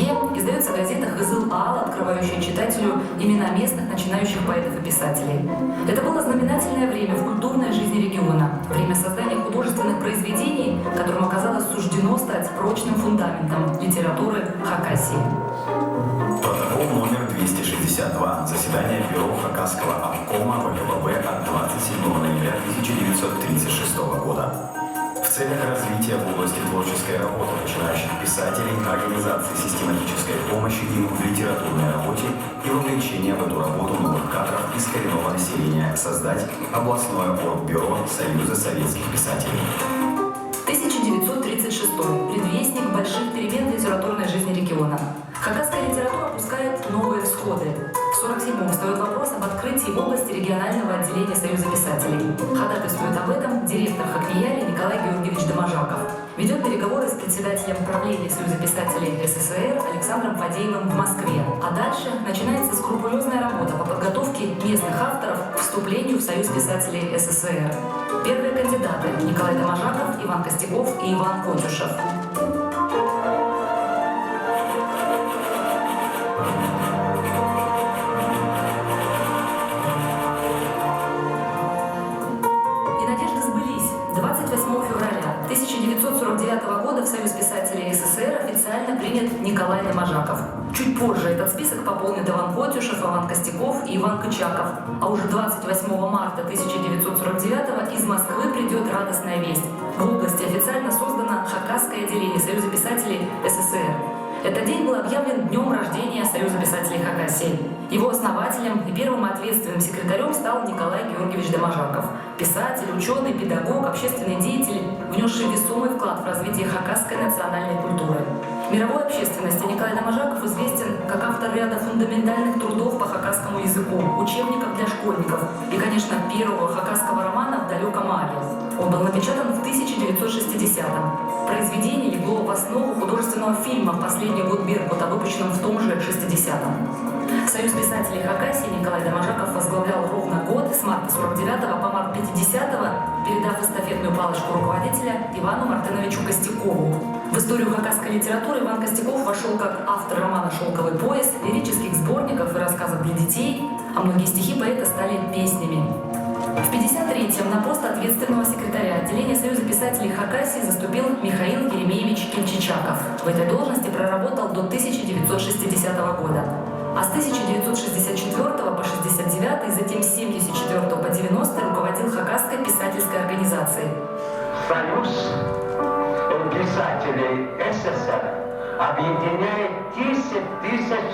языке издается газета «Хызыл-Ал», открывающая читателю имена местных начинающих поэтов и писателей. Это было знаменательное время в культурной жизни региона, время создания художественных произведений, которым оказалось суждено стать прочным фундаментом литературы Хакасии. Протокол номер 262. Заседание Бюро Хакасского обкома ВКПБ от 27 ноября 1936 года. В целях развития в области творческой работы начинающих писателей, организации систематической помощи им в литературной работе и вовлечения в эту работу новых кадров из коренного населения создать областное оргбюро Союза советских писателей. 1936. Предвестник больших перемен в литературной жизни региона. Хакасская литература пускает новые всходы. В 1947-м встает вопрос об открытии в области регионального отделения Союза писателей. Ходатайствует об этом директор Хакмияли Николай Георгиевич Доможаков. Ведет переговоры с председателем правления Союза писателей СССР Александром Фадеевым в Москве. А дальше начинается скрупулезная работа по подготовке местных авторов к вступлению в Союз писателей СССР. Первые кандидаты – Николай Доможаков, Иван Костяков и Иван Котюшев. И надежды сбылись. 28 февраля 1949 года в Союз писателей СССР официально принят Николай Доможаков. Чуть позже этот список пополнит Иван Котюшев, Иван Костяков и Иван Кычаков. А уже 28 марта 1949 из Москвы придет радостная весть. В области официально создано Хакасское отделение Союза писателей СССР. Этот день был объявлен днем рождения Союза писателей Хакасии. Его основателем и первым ответственным секретарем стал Николай Георгиевич Доможаков. Писатель, ученый, педагог, общественный деятель, внесший весомый вклад в развитие хакасской национальной культуры. Мировой общественности Николай Доможаков известен как автор ряда фундаментальных трудов по хакасскому языку, учебников для школьников и, конечно, первого хакасского романа «В далеком Аре». Он был напечатан в 1960-м. Произведение легло в основу художественного фильма «Последний год Беркута», выпущенном в том же 60-м. Союз писателей Хакасии Николай Доможаков возглавлял ровно год, с марта 49 по март 50-го, передав эстафетную палочку руководителя Ивану Мартыновичу Костякову. В историю хакасской литературы Иван Костяков вошел как автор романа «Шелковый пояс», лирических сборников и рассказов для детей, а многие стихи поэта стали песнями. В 1953-м на пост ответственного секретаря отделения Союза писателей Хакасии заступил Михаил Еремеевич Кельчичаков. В этой должности проработал до 1960 года. А с 1964 по 1969 и затем с 1974 по 1990 руководил Хакасской писательской организацией. Союз писателей СССР объединяет 10 тысяч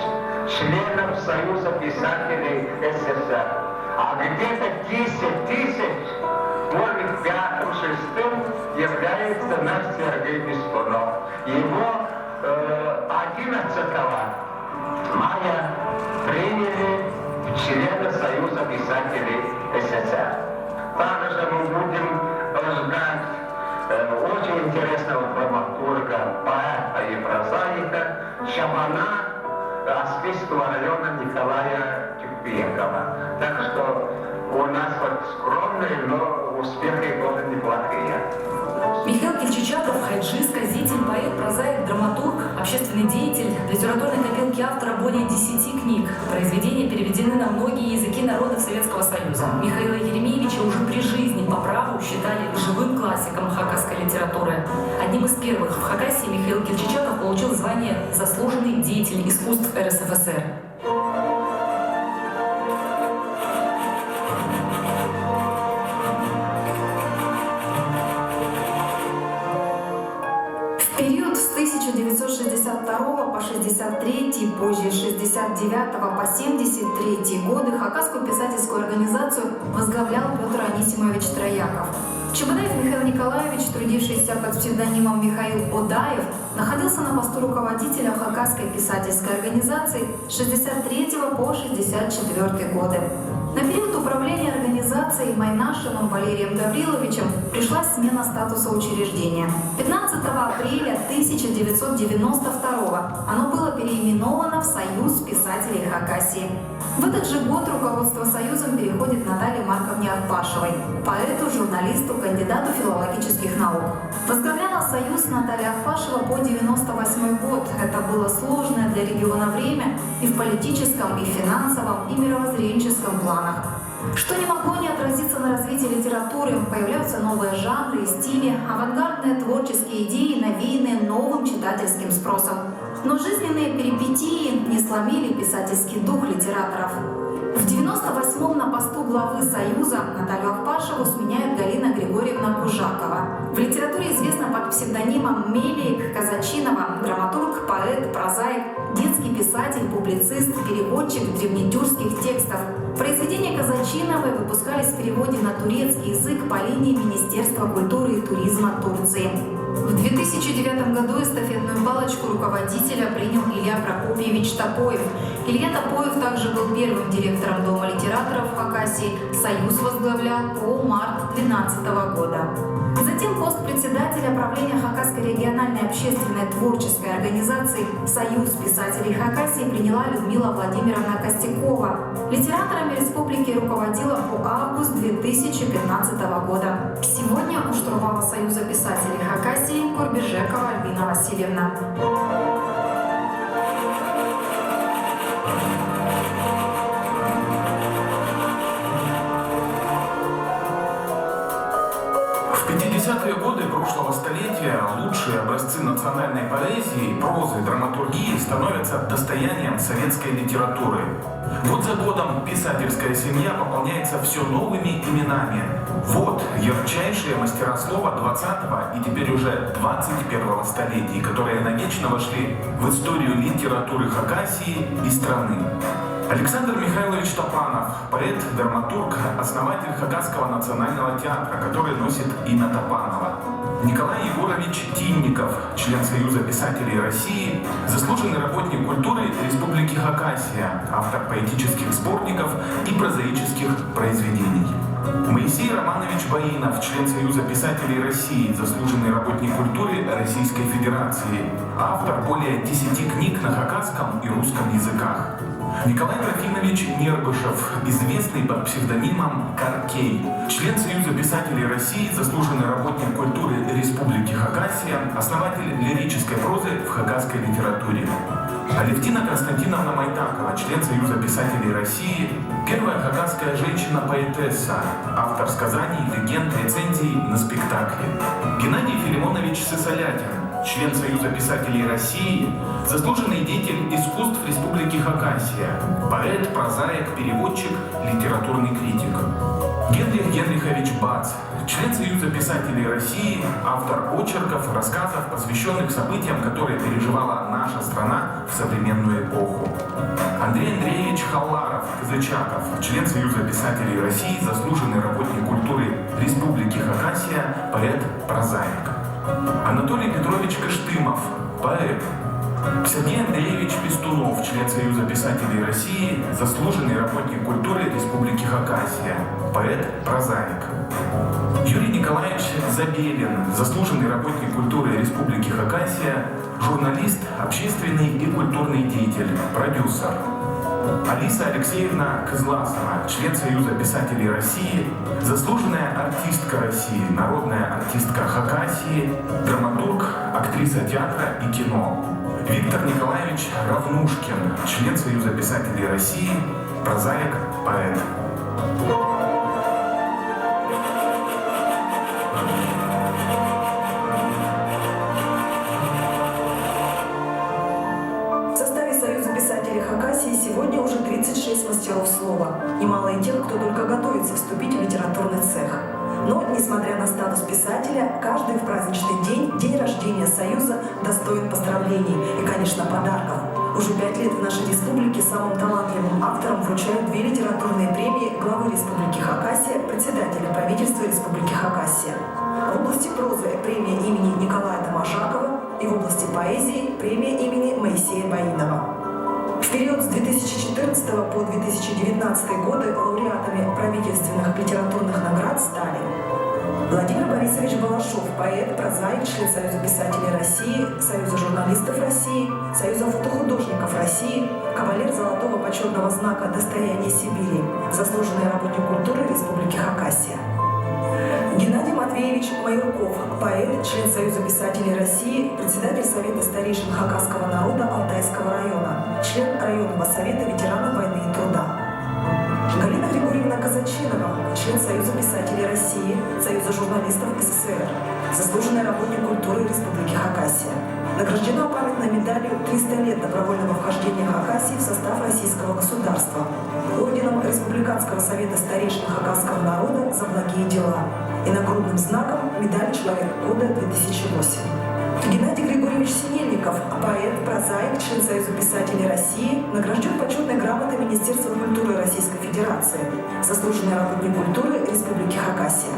членов Союза писателей СССР. А где-то 10 тысяч, может, пятым-шестым является наш Сергей Беспунов. Его 11 мая приняли в члены Союза писателей СССР. Также мы будем ждать очень интересного драматурга, поэта и прозаика Шабана Аспийского района Николая Тюкбекова. Так что у нас хоть скромные, но успехи тоже неплохие. Михаил Кельчичаков – хайджи, сказитель, поэт, прозаик, драматург, общественный деятель. В литературной копилке автора более 10 книг. Произведения переведены на многие языки народов Советского Союза. Михаила Еремеевича уже при жизни по праву считали живым классиком хакасской литературы. Одним из первых в Хакасии Михаил Кельчичаков получил звание «Заслуженный деятель искусств РСФСР». В период с 1962 по 63, позже с 69 по 73 годы Хакасскую писательскую организацию возглавлял Петр Анисимович Трояков. Чебанаев Михаил Николаевич, трудившийся под псевдонимом Михаил Одаев, находился на посту руководителя Хакасской писательской организации с 63 по 64 годы. На период управления организацией Майнашиным Валерием Гавриловичем пришлась смена статуса учреждения. 15 апреля 1992 оно было переименовано в Союз писателей Хакасии. В этот же год руководство Союзом переходит Наталье Марковне Арпашевой, поэту, журналисту, кандидату филологических наук. Возглавляла Союз Наталья Арпашева по 1998 год. Это было сложное для региона время и в политическом, и в финансовом, и мировоззренческом планах. Что не могло не отразиться на развитии литературы, появляются новые жанры и стили, авангардные творческие идеи, навеянные новым читательским спросом. Но жизненные перипетии не сломили писательский дух литераторов. В 98-м на посту главы Союза Наталью Ахпашеву сменяет Галина Григорьевна Кужакова. В литературе известна под псевдонимом Мелик Казачинова, драматург, поэт, прозаик, детский писатель, публицист, переводчик древнетюркских текстов. Произведения Казачиновой выпускались в переводе на турецкий язык по линии Министерства культуры и туризма Турции. В 2009 году эстафетную палочку руководителя принял Илья Прокопьевич Топоев. Илья Топоев также был первым директором Дома литераторов в Хакасии. Союз возглавлял по март 2012 года. Затем пост председателя правления Хакасской региональной общественной творческой организации «Союз писателей Хакасии» приняла Людмила Владимировна Костякова. Литераторами республики руководила по август 2015 года. Сегодня у штурвала Союза писателей Хакасии Курбежекова Альбина Васильевна. В 50-е годы прошлого столетия лучшие образцы национальной поэзии, прозы, драматургии становятся достоянием советской литературы. Год за годом писательская семья пополняется все новыми именами. Вот ярчайшие мастера слова 20-го и теперь уже 21-го столетий, которые навечно вошли в историю литературы Хакасии и страны. Александр Михайлович Топанов, поэт, драматург, основатель Хакасского национального театра, который носит имя Топанова. Николай Егорович Тинников, член Союза писателей России, заслуженный работник культуры Республики Хакасия, автор поэтических сборников и прозаических произведений. Моисей Романович Баинов, член Союза писателей России, заслуженный работник культуры Российской Федерации, автор более 10 книг на хакасском и русском языках. Николай Трофимович Нербышев, известный под псевдонимом Каркей, член Союза писателей России, заслуженный работник культуры Республики Хакасия, основатель лирической прозы в хакасской литературе. Алевтина Константиновна Майтакова, член Союза писателей России, первая хакасская женщина-поэтесса, автор сказаний, легенд, рецензий на спектакли. Геннадий Филимонович Сысолятин, член Союза писателей России, заслуженный деятель искусств Республики Хакасия, поэт, прозаик, переводчик, литературный критик. Генрих Генрихович Бац, член Союза писателей России, автор очерков, рассказов, посвященных событиям, которые переживала наша страна в современную эпоху. Андрей Андреевич Халларов, Казачаков, член Союза писателей России, заслуженный работник культуры Республики Хакасия, поэт, прозаик. Анатолий Петрович Кыштымов, поэт. Сергей Андреевич Пестунов, член Союза писателей России, заслуженный работник культуры Республики Хакасия, поэт, прозаик. Юрий Николаевич Забелин, заслуженный работник культуры Республики Хакасия, журналист, общественный и культурный деятель, продюсер. Алиса Алексеевна Кызласова, член Союза писателей России, заслуженная артистка России, народная артистка Хакасии, драматург, актриса театра и кино. Виктор Николаевич Равнушкин, член Союза писателей России, прозаик, поэт. В составе Союза писателей Хакасии сегодня уже 36 мастеров слова. Немало и тех, кто только готовится вступить в литературный цех. Но, несмотря на статус писателя, каждый в праздничный день рождения Союза, достоин поздравлений и, конечно, подарков. Уже 5 лет в нашей республике самым талантливым авторам вручают 2 литературные премии главы Республики Хакасия, председателя правительства Республики Хакасия. В области прозы премия имени Николая Домашакова и в области поэзии премия имени Моисея Баинова. В период с 2014 по 2019 годы лауреатами правительственных литературных наград стали Владимир Борисович Балашов, поэт, прозаик, член Союза писателей России, Союза журналистов России, Союза фотохудожников России, кавалер Золотого почетного знака «Достояние Сибири», заслуженный работник культуры Республики Хакасия. Геннадий Матвеевич Майурков, поэт, член Союза писателей России, председатель Совета старейшин хакасского народа Алтайского района, член районного совета ветеранов войны и труда. Галина Григорьевна Казачинова, член Союза писателей России, Союза журналистов СССР, заслуженный работник культуры Республики Хакасия. Награждена памятной медалью «300 лет добровольного вхождения Хакасии в состав российского государства», орденом Республиканского совета старейшин хакасского народа за благие дела и нагрудным знаком медаль «Человек года 2008». Геннадий Григорьевич Синельников, поэт, прозаик, член Союза писателей России, награжден почетной грамотой Министерства культуры Российской Федерации, заслуженный работник культуры Республики Хакасия.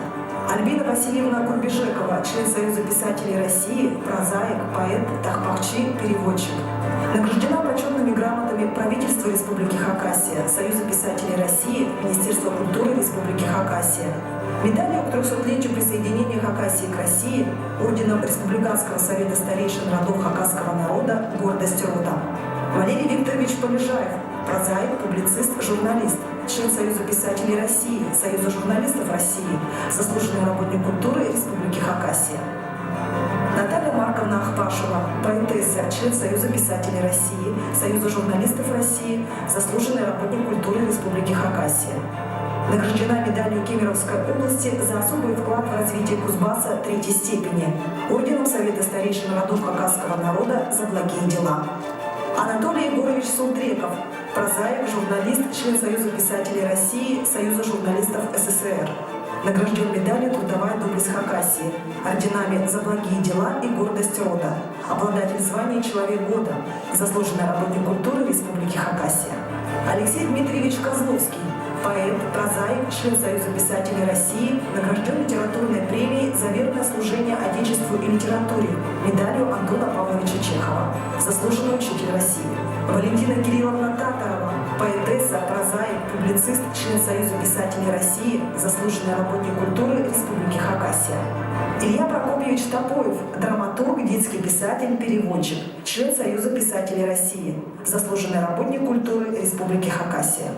Альбина Васильевна Курбежекова, член Союза писателей России, прозаик, поэт, тахпахчи, переводчик. Награждена почетными грамотами правительства Республики Хакасия, Союза писателей России, Министерства культуры Республики Хакасия. Медалью к 300-летию присоединения Хакасии к России, орденом Республиканского совета старейшин родов хакасского народа «Гордость рода». Валерий Викторович Полежаев, прозаик, публицист, журналист, член Союза писателей России, Союза журналистов России, заслуженный работник культуры Республики Хакасия. Наталья Марковна Ахпашева, поэтесса, член Союза писателей России, Союза журналистов России, заслуженный работник культуры Республики Хакасия. Награждена медалью Кемеровской области за особый вклад в развитие Кузбасса третьей степени, орденом Совета старейшин родов хакасского народа за благие дела. Анатолий Егорович Султреков, прозаик, журналист, член Союза писателей России, Союза журналистов СССР. Награжден медалью «Трудовая доблесть Хакасии», орденами «За благие дела» и «Гордость рода», обладатель звания «Человек года», заслуженный работник культуры Республики Хакасия. Алексей Дмитриевич Козловский, поэт, прозаик, член Союза писателей России, награжден литературной премией за верное служение Отечеству и литературе, медалью Антона Павловича Чехова, заслуженный учитель России. Валентина Кирилловна Татарова, поэтесса, прозаик, публицист, член Союза писателей России, заслуженный работник культуры Республики Хакасия. Илья Прокопьевич Топоев, драматург, детский писатель, переводчик, член Союза писателей России, заслуженный работник культуры Республики Хакасия.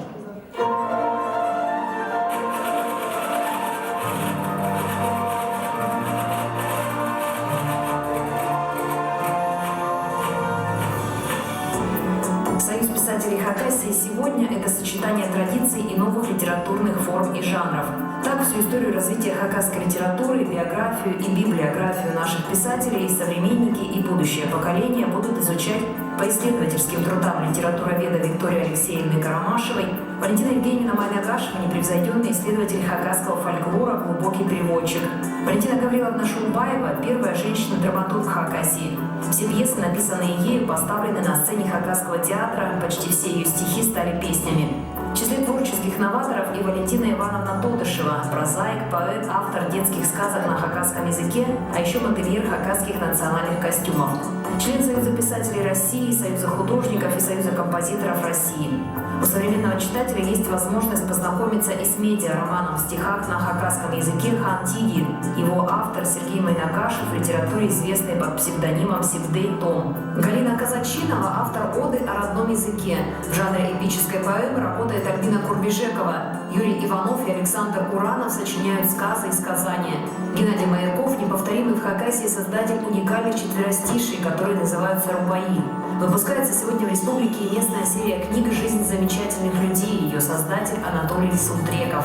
Союз писателей Хакасии сегодня – это сочетание традиций и новых литературных форм и жанров. Так, всю историю развития хакасской литературы, биографию и библиографию наших писателей современники и будущее поколение будут изучать по исследовательским трудам литературоведа Виктории Алексеевны Карамашевой, Валентина Евгеньевна Майнагашева, непревзойденный исследователь хакасского фольклора, глубокий переводчик, Валентина Гавриловна Шулбаева, первая женщина-драматург Хакасии. Все пьесы, написанные ею, поставлены на сцене Хакасского театра, почти все ее стихи стали песнями. В числе творческих новаторов и Валентина Ивановна Тодышева, прозаик, поэт, автор детских сказок на хакасском языке, а еще модельер хакасских национальных костюмов. Член Союза писателей России, Союза художников и Союза композиторов России. У современного читателя есть возможность познакомиться и с медиароманом в стихах на хакасском языке «Хан Тиги». Его автор Сергей Майнагашев в литературе известный под псевдонимом Севдей Том. Галина Казачинова – автор оды о родном языке. В жанре эпической поэмы работает Альбина Курбежекова. Юрий Иванов и Александр Уранов сочиняют сказы и сказания. Геннадий Маяков – неповторимый в Хакасии создатель уникальных четверостиший, которые называются рубаи. Выпускается сегодня в республике местная серия книг «Жизнь замечательных людей», ее создатель Анатолий Султреков.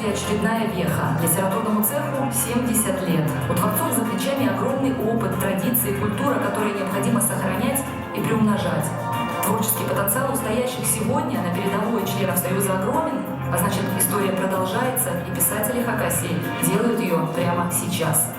Очередная веха. Литературному цеху 70 лет. У творцов за плечами огромный опыт, традиции, культура, которые необходимо сохранять и приумножать. Творческий потенциал у стоящих сегодня на передовой членов Союза огромен, а значит, история продолжается, и писатели Хакасии делают ее прямо сейчас.